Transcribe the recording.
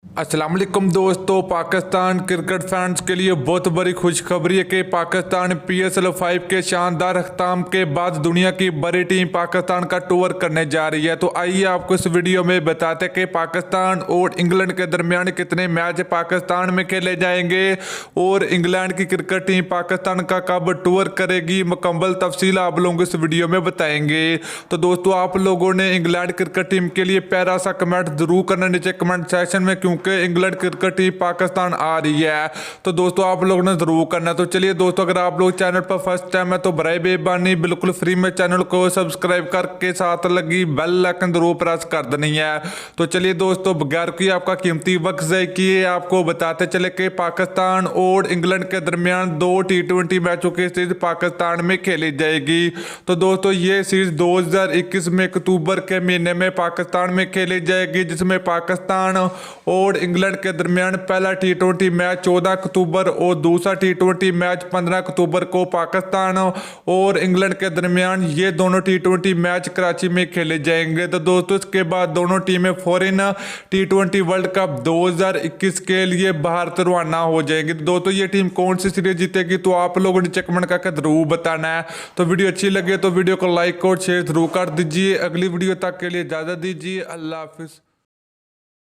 अस्सलाम वालेकुम दोस्तों, पाकिस्तान क्रिकेट फैंस के लिए बहुत बड़ी खुशखबरी है कि पाकिस्तान PSL 5 के शानदार अख्ताम के बाद दुनिया की बड़ी टीम पाकिस्तान का टूर करने जा रही है। तो आइए आपको इस वीडियो में बताते हैं कि पाकिस्तान और इंग्लैंड के दरमियान कितने मैच पाकिस्तान में खेले जाएंगे और इंग्लैंड की क्रिकेट टीम पाकिस्तान का कब टूर करेगी। मुकम्मल तफसील आप लोगों को इस वीडियो में बताएंगे। तो दोस्तों, आप लोगों ने इंग्लैंड क्रिकेट टीम के लिए प्यारा सा कमेंट जरूर करना नीचे कमेंट सेक्शन में, क्योंकि इंग्लैंड क्रिकेट टीम पाकिस्तान आ रही है। तो दोस्तों आप लोगों ने जरूर करना। तो चलिए दोस्तों, अगर आप लोग चैनल पर फर्स्ट टाइम है तो बराए बेबानी बिल्कुल फ्री में चैनल को सब्सक्राइब करके साथ लगी बेल आइकन जरूर प्रेस कर देनी है। तो चलिए दोस्तों, बगैर की आपका कीमती वक्त ज़ाया किए आपको बताते चले कि पाकिस्तान और इंग्लैंड के दरमियान 2 T20 मैचों की सीरीज पाकिस्तान में खेली जाएगी। तो दोस्तों, ये सीरीज 2021 में अक्टूबर के महीने में पाकिस्तान में खेली जाएगी, जिसमें पाकिस्तान और इंग्लैंड के दरमियान पहला T20 मैच 14 अक्टूबर और दूसरा T20 मैच 15 अक्टूबर को पाकिस्तान और इंग्लैंड के दरमियान ये दोनों T20 मैच कराची में खेले जाएंगे। तो दोस्तों, इसके बाद दोनों टीमें फौरन T20 वर्ल्ड कप 2021 के लिए भारत रवाना हो जाएंगी। तो दोस्तों, ये टीम कौन सी सीरीज जीतेगी तो आप लोगों ने कमेंट करके जरूर बताना है। तो वीडियो अच्छी लगे तो वीडियो को लाइक और शेयर जरूर कर दीजिए। अगली वीडियो तक के लिए इजाजत दीजिए। अल्लाह हाफिज।